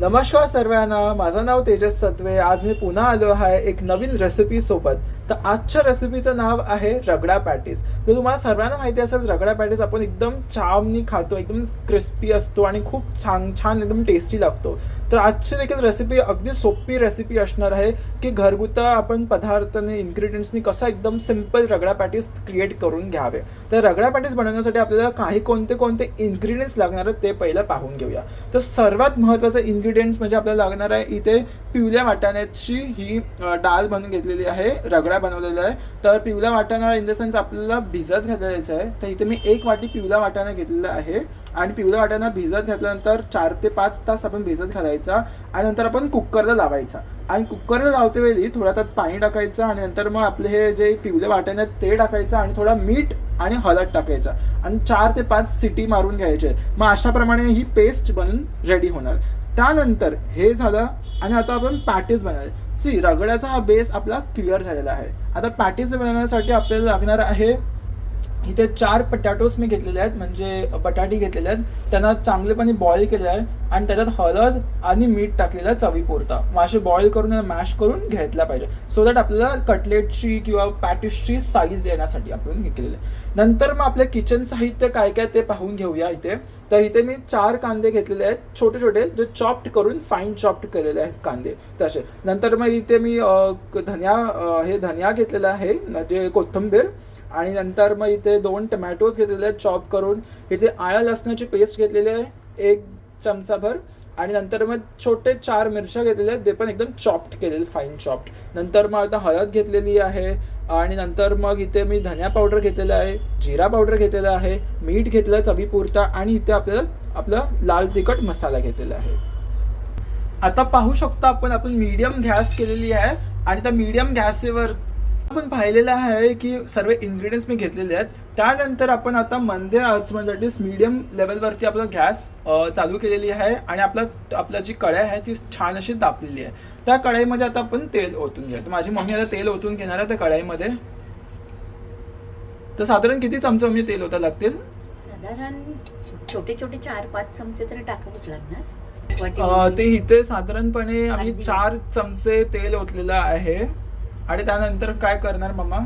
नमस्कार सर्वांना, माझं नाव तेजस सत्वे. आज मी पुन्हा आलो आहे एक नवीन रेसिपी सोबत. तर आजच्या रेसिपीचं नाव आहे रगडा पॅटीस. तर तुम्हाला सर्वांना माहिती असेल, रगडा पॅटीस आपण एकदम चावनी खातो, एकदम क्रिस्पी असतो आणि खूप छान छान एकदम टेस्टी लागतो. तर आजची देखील रेसिपी अगदी सोपी रेसिपी असणार आहे की घरगुती आपण पदार्थांनी इन्ग्रेडियंट्सनी कसं एकदम सिम्पल रगडा पॅटीस क्रिएट करून घ्यावे. तर रगडा पॅटीस बनवण्यासाठी आपल्याला कोणते कोणते इन्ग्रेडियंट्स लागणार आहेत ते पहिलं पाहून घेऊया. तर सर्वात महत्त्वाचं इन्ग्रेडियंट्स म्हणजे आपल्याला लागणार आहे इथे पिवळ्या वाटाण्याची ही डाळ बनवून घेतलेली आहे, रगडा बनवलेला आहे. तर पिवळा वाटाणा इन द सेन्स आपल्याला भिजत घालायचं आहे. तर इथे मी 1 वाटी पिवळा वाटाणा घेतलेला आहे आणि पिवळा वाटाणा भिजत घातल्यानंतर 4 ते 5 तास आपण भिजत घालायचा आणि नंतर आपण कुकरला लावायचा. आणि कुकरला लावते वेळी थोडा त्यात पाणी टाकायचं आणि नंतर मग आपले हे जे पिवळे वाटाणे आहेत ते टाकायचं आणि थोडा मीठ आणि हळद टाकायचा आणि 4 ते 5 सिटी मारून घ्यायचे. मग अशाप्रमाणे ही पेस्ट बनून रेडी होणार. त्यानंतर हे झालं आणि आता आपण पॅटीस बनवायची. रगड्याचा हा बेस आपला क्लिअर झालेला आहे. आता पॅटीस बनवण्यासाठी आपल्याला लागणार आहे इथे 4 पटॅटोस मी घेतलेले आहेत, म्हणजे बटाटे घेतलेले आहेत. त्यांना चांगलेपणे बॉईल केले आहे आणि त्याच्यात हळद आणि मीठ टाकलेलं आहे चवीपुरता. मग असे बॉईल करून मॅश करून घेतला पाहिजे सो दॅट आपल्याला कटलेटची किंवा पॅटीसची साईज येण्यासाठी आपण हे केलेलं आहे. नंतर मग आपलं किचन साहित्य काय काय ते पाहून घेऊया इथे. तर इथे मी 4 कांदे घेतलेले आहेत, छोटे छोटे, जे चॉप्ड करून फाईन चॉप्ड केलेले आहेत कांदे तसे. नंतर मग इथे मी धनिया घेतलेला आहे, म्हणजे कोथिंबीर. आणि नंतर मग इथे 2 टमॅटोज घेतलेले आहेत चॉप करून. इथे आलं लसणाची पेस्ट घेतलेली आहे 1 चमचाभर. आणि नंतर मग छोटे 4 मिरच्या घेतलेल्या आहेत, ते पण एकदम चॉप्ड केलेले, फाईन चॉप्ड. नंतर मग आता हळद घेतलेली आहे आणि नंतर मग इथे मी धनिया पावडर घेतलेला आहे, जिरा पावडर घेतलेला आहे, मीठ घेतलं आहे चवीपुरता आणि इथे आपल्याला आपला लाल तिखट मसाला घेतलेला आहे. आता पाहू शकतो आपण मीडियम गॅस केलेली आहे आणि त्या मीडियम गॅसवर आपण पाहिलेलं आहे की सर्व इन्ग्रेडियंट्स मी घेतलेले आहेत. त्यानंतर आपण आता मंद आचेवरती मीडियम लेवलवरती आपला गॅस चालू केलेली आहे आणि आपला जी कढई आहे ती छान अशी तापलेली आहे. त्या कढईमध्ये आता आपण तेल ओतून घ्या. तर माझी मम्मी आता तेल ओतून घेणार आहे त्या कढईमध्ये. तर साधारण किती चमचे मम्मी तेल ओतायला लागतील? साधारण छोटे छोटे 4-5 चमचे तरी टाकावेच लागणार. ते इथे साधारणपणे आम्ही 4 चमचे तेल ओतलेलं आहे. आणि त्यानंतर काय करणार मम्मा,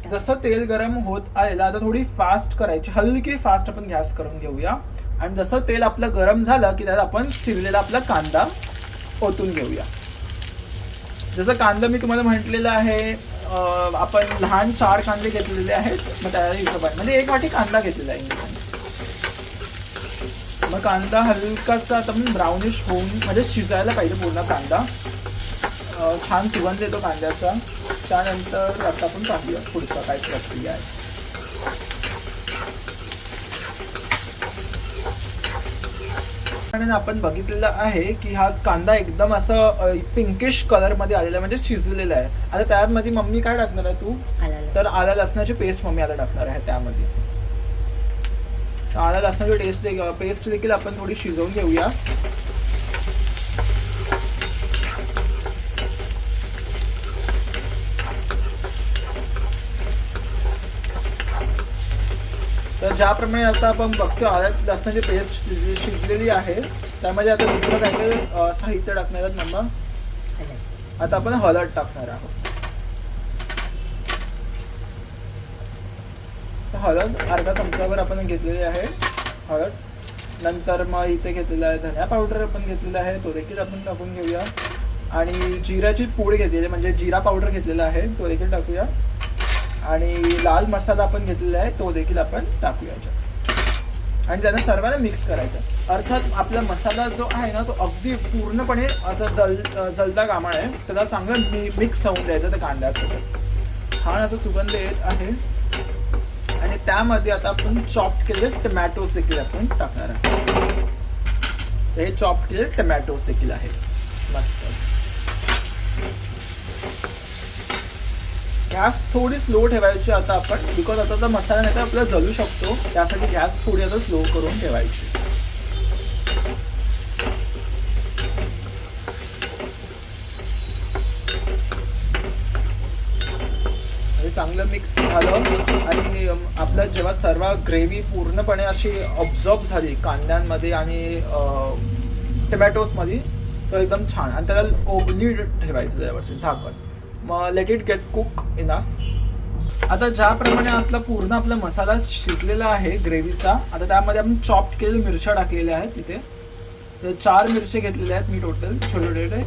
जसं तेल गरम होत आलेलं आता थोडी फास्ट करायची, हलकी फास्ट आपण गॅस करून घेऊया. आणि जसं तेल आपलं गरम झालं की त्यात आपण चिरलेला आपला कांदा ओतून घेऊया. जसं कांदा मी तुम्हाला म्हटलेलं आहे, आपण लहान 4 कांदे घेतलेले आहेत. मग त्या हिशोबाने म्हणजे 1 वाटी कांदा घेतलेला आहे. मग कांदा हलकासा आता ब्राउनिश होऊन म्हणजे शिजायला पाहिजे पूर्ण कांदा. छान सुगंध येतो कांद्याचा. त्यानंतर आता आपण पाहूया पुढचा काय प्रक्रिया आहे. आणि आपण बघितलेलं आहे की हा कांदा एकदम असं पिंकिश कलरमध्ये आलेला, म्हणजे शिजलेला आहे. आता त्यामध्ये मम्मी काय टाकणार आहे तू? तर आलं लसणाची पेस्ट मम्मी आता टाकणार आहे त्यामध्ये. आलं लसणाची पेस्ट देखील आपण थोडी शिजवून घेऊया. तर ज्याप्रमाणे आता आपण बघतो आलं लसणाची पेस्ट शिजलेली आहे, त्यामध्ये आता दुसरं काही साहित्य टाकणार आहेत मम्मा. आता आपण हळद टाकणार आहोत. हळद अर्धा चमचावर आपण घेतलेली आहे हळद. नंतर मग इथे घेतलेला आहे धनिया पावडर आपण घेतलेला आहे, तो देखील आपण टाकून घेऊया. आणि जिऱ्याची पूड घेतलेली, म्हणजे जिरा पावडर घेतलेला आहे, तो देखील टाकूया. आणि लाल मसाला आपण घेतलेला आहे, तो देखील आपण टाकूया आणि त्यांना सर्वांना मिक्स करायचं. अर्थात आपला मसाला जो आहे ना तो अगदी पूर्णपणे आता जलता कामा आहे, त्याला चांगलं मिक्स होऊन द्यायचं त्या कांद्यासोबत. छान असं सुगंध येत आहे. आणि त्यामध्ये आता आपण चॉप केलेले टमॅटोज देखील आपण टाकणार आहोत. हे चॉप केलेले टमॅटोज देखील आहेत. मस्त. गॅस थोडी स्लो ठेवायची आता आपण, बिकॉज आता मसाला नाही तर आपल्याला जळू शकतो, त्यासाठी गॅस थोडी आता स्लो करून ठेवायची. हे चांगलं मिक्स झालं आणि आपलं जेव्हा सर्व ग्रेव्ही पूर्णपणे अशी ऑब्झॉर्ब झाली कांद्यांमध्ये आणि टोमॅटोजमध्ये, तर एकदम छान. आणि त्याला लीड ठेवायचं त्याच्यावरती झाकण. मग let it get cook enough. आता ज्याप्रमाणे आपला आपला मसाला शिजलेला आहे ग्रेव्हीचा, आता त्यामध्ये आपण चॉप केलेल्या मिरच्या टाकलेल्या आहेत तिथे. तर 4 मिरचे घेतलेल्या आहेत मी टोटल, छोटे छोटे,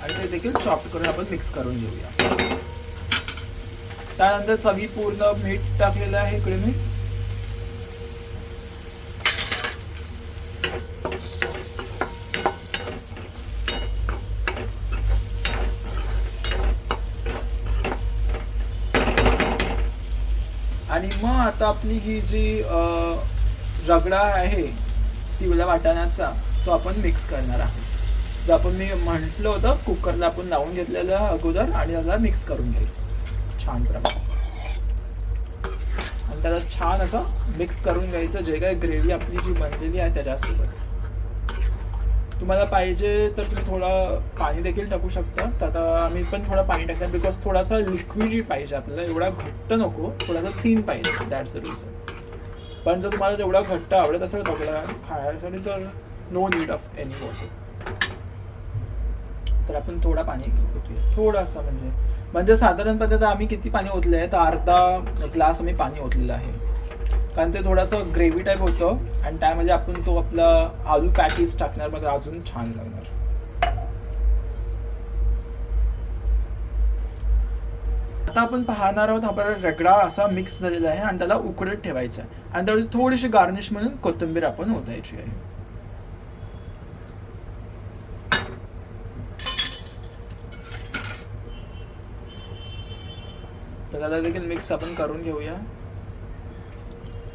आणि ते देखील चॉप करून आपण मिक्स करून घेऊया. त्यानंतर चवी पूर्ण मीठ टाकलेलं आहे इकडे मी. आणि मग आता आपली ही जी रगडा आहे तिवल्या वाटाण्याचा, तो आपण मिक्स करणार आहोत. जो आपण मी म्हटलं होतं कुकरला आपण लावून घेतलेलं अगोदर, आणि त्याला मिक्स करून घ्यायचं छान प्रमाणे. आणि त्याला छान असं मिक्स करून घ्यायचं जे काही ग्रेव्ही आपली जी बनलेली आहे त्याच्यासोबत. तुम्हाला पाहिजे तर तुम्ही थोडं पाणी देखील टाकू शकता. तर आता आम्ही पण थोडं पाणी टाकणार, बिकॉज थोडासा लिक्विड पाहिजे आपल्याला, एवढा घट्ट नको, थोडासा थिन पाहिजे, दॅट्स द रिझन. पण जर तुम्हाला तेवढा घट्ट आवडत असेल रगडा खाण्यासाठी तर no need of any water. तर आपण थोडा पाणी घेऊया, थोडासा, म्हणजे साधारणपणे आम्ही किती पाणी ओतलं आहे, तर अर्धा ग्लास आम्ही पाणी ओतलेलं आहे. कारण ते थोडंसं ग्रेव्ही टाईप होतं, आणि त्यामध्ये आपण तो आपला आलू पॅटीस टाकणार, मध्ये अजून छान लागणार. आता आपण पाहणार आहोत आपला रगडा असा मिक्स झालेला आहे, आणि त्याला उकडत ठेवायचा आहे. आणि त्यावेळी थोडीशी गार्निश म्हणून कोथिंबीर आपण ओतायची आहे. तर त्याला देखील मिक्स आपण करून घेऊया.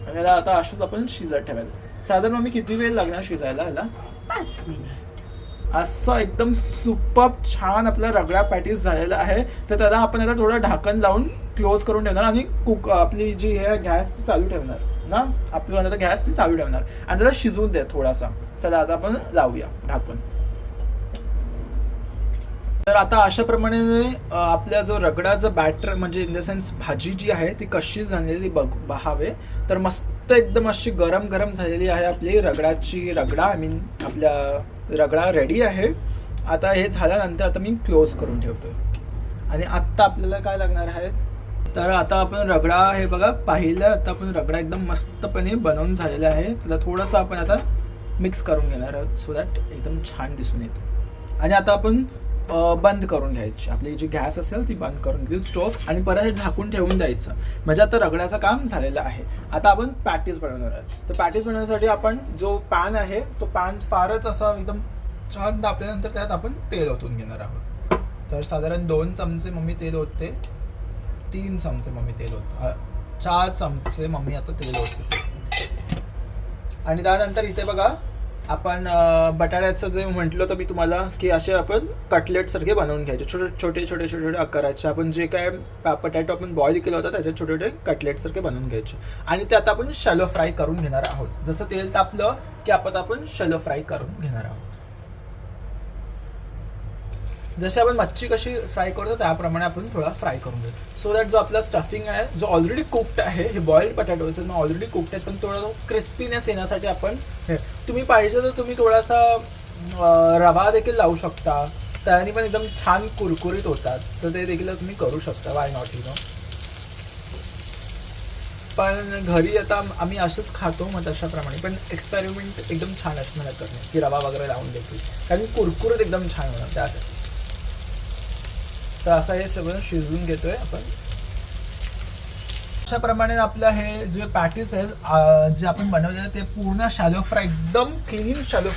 आणि याला आता अशाच आपण शिजत ठेवायला. साधारण मी किती वेळ लागणार शिजायला याला? 5 मिनिट. असं एकदम सुपर छान आपला रगडा पॅटीस झालेला आहे. तर त्याला आपण आता थोडं ढाकण लावून क्लोज करून ठेवणार, आणि आपली जी हे गॅस चालू ठेवणार ना, आपली आता गॅस चालू ठेवणार, आणि त्याला शिजवून द्या थोडासा. चला आता आपण लावूया ढाकण. तर आता अशा प्रमाणे आपल्या जो रगडाचं बॅटर, म्हणजे इन द सेन्स भाजी जी आहे ती कशी झालेली पाहावे. तर मस्त एकदम अशी गरम गरम झालेली आहे आपली रगडा, आय मीन आपल्या रगडा रेडी आहे. आता हे झाल्यानंतर आता मी क्लोज करून ठेवतोय. आणि आत्ता आपल्याला काय लागणार आहे, तर आता आपण रगडा हे बघा पाहिलं, आता आपण रगडा एकदम मस्तपणे बनवून झालेला आहे. त्याला थोडंसं आपण आता मिक्स करून घेणार आहोत, सो दॅट एकदम छान दिसून येतो. आणि आता आपण बंद करून घ्यायची, आपली जी गॅस असेल ती बंद करून घ्यायची स्टोव्ह, आणि परत झाकून ठेवून द्यायचं. म्हणजे आता रगड्याचं काम झालेलं आहे. आता आपण पॅटीस बनवणार आहोत. तर पॅटीस बनवण्यासाठी आपण जो पॅन आहे तो पॅन फारच असा एकदम छान तापल्यानंतर त्यात आपण तेल ओतून घेणार आहोत. तर साधारण 2 चमचे मम्मी तेल ओतते, 3 चमचे मम्मी तेल ओतते, 4 चमचे मम्मी आता तेल ओतते. आणि त्यानंतर इथे बघा आपण बटाट्याचं जे म्हटलं होतं मी तुम्हाला, की असे आपण कटलेट सारखे बनवून घ्यायचे, छोटे आकाराचे. आपण जे काय बटाटो आपण बॉईल केलं होतं त्याचे छोटे छोटे कटलेट सारखे बनवून घ्यायचे. आणि ते आता आपण शॅलो फ्राय करून घेणार आहोत. जसं तेल तापलं की आपण शॅलो फ्राय करून घेणार आहोत. जसे आपण मच्छी कशी फ्राय करतो त्याप्रमाणे आपण थोडा फ्राय करून घेऊ, सो दॅट जो आपला स्टफिंग आहे जो ऑलरेडी कुक्ड आहे, हे बॉइल्ड पटॅटोज मग ऑलरेडी कुक्ड आहेत, पण थोडा क्रिस्पीनेस येण्यासाठी आपण हे, तुम्ही पाहिजे तर तुम्ही थोडासा रवा देखील लावू शकता, त्याने पण एकदम छान कुरकुरीत होतात. तर ते देखील तुम्ही करू शकता, वाय नॉट यू नो. पण घरी आता आम्ही असंच खातो, मग तशाप्रमाणे पण एक्सपेरिमेंट एकदम छान असणार करणे, की रवा वगैरे लावून देखील, कारण कुरकुरीत एकदम छान होणार त्यासाठी. तर असं हे सगळं शिजवून घेतोय आपण. अशा प्रमाणे आपलं हे जे पॅटीस आहे जे आपण बनवलेलं आहे ते पूर्ण शॅलो फ्राय, एकदम क्लीन शॅलो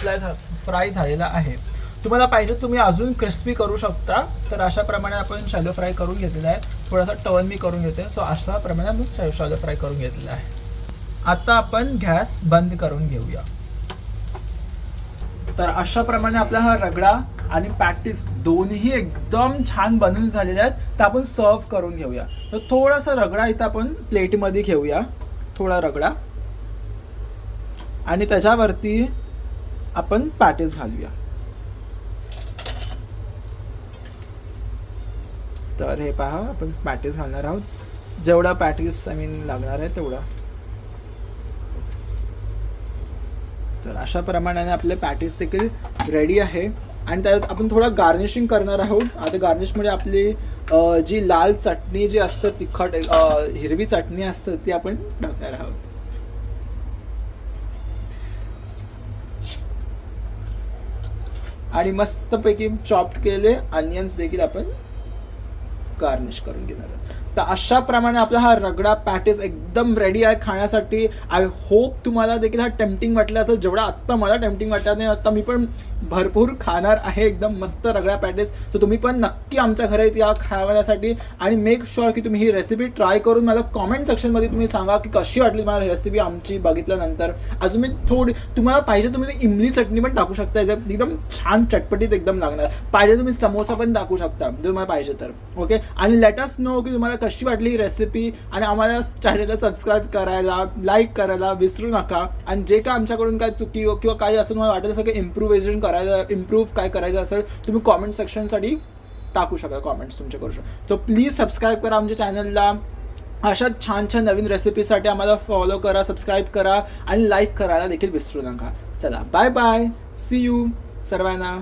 फ्राय झालेला आहे. तुम्हाला पाहिजे तुम्ही अजून क्रिस्पी करू शकता. तर अशा प्रमाणे आपण शॅलो फ्राय करून घेतलेला आहे. थोडासा टर्न मी करून घेते, सो अशा प्रमाणे आपण शॅलो फ्राय करून घेतलेला आहे. आता आपण गॅस बंद करून घेऊया. तर अशा प्रमाणे आपला हा रगडा आणि पॅटीस दोन्ही एकदम छान बनवून झालेले आहेत. तर आपण सर्व करून घेऊया. तर थोडासा रगडा इथं आपण प्लेटमध्ये घेऊया, थोडा रगडा, आणि त्याच्यावरती आपण पॅटीस घालूया. तर हे पहा, आपण पॅटीस घालणार आहोत. जेवढा पॅटीस लागणार आहे तेवढा. तर अशा प्रमाणाने आपले पॅटीस देखील रेडी आहे आणि त्यात आपण थोडं गार्निशिंग करणार आहोत. आता गार्निशमध्ये आपली जी लाल चटणी जी असतं तिखट हिरवी चटणी असतं ती आपण टाकणार आहोत. आणि मस्तपैकी चॉप्ड केलेले अनियन्स देखील आपण गार्निश करून घेणार आहोत. तर अशा प्रमाणे आपला हा रगडा पॅटीस एकदम रेडी आहे खाण्यासाठी. आय होप तुम्हाला देखील हा टेम्पटिंग वाटला असेल जेवढा आत्ता मला टेम्पटिंग वाटला नाही. आता मी पण भरपूर खाणार आहे एकदम मस्त रगडा पॅटीस. तर तुम्ही पण नक्की आमच्या घरात या खाण्यासाठी आणि मेक शुअर की तुम्ही ही रेसिपी ट्राय करून मला कॉमेंट सेक्शनमध्ये तुम्ही सांगा की कशी वाटली मला रेसिपी आमची बघितल्यानंतर. अजून मी थोडी तुम्हाला पाहिजे तुम्ही इमली चटणी पण टाकू शकता, एकदम छान चटपटीत एकदम लागणार. पाहिजे तुम्ही समोसा पण टाकू शकता जर तुम्हाला पाहिजे तर. ओके, आणि लेट अस नो की तुम्हाला कशी वाटली ही रेसिपी आणि आम्हाला चॅनलला सबस्क्राईब करायला लाईक करायला विसरू नका. आणि जे काय आमच्याकडून काय चुकी किंवा काही असं तुम्हाला वाटत असेल की इम्प्रूव्ह काय करायचं असेल तुम्ही कॉमेंट सेक्शनसाठी टाकू शकता, कॉमेंट्स तुमचे करू शकता. तर प्लीज सबस्क्राईब करा आमच्या चॅनलला. अशा छान छान नवीन रेसिपीसाठी आम्हाला फॉलो करा, सबस्क्राईब करा आणि लाईक करायला देखील विसरू नका. चला बाय बाय, सी यू सर्वांना.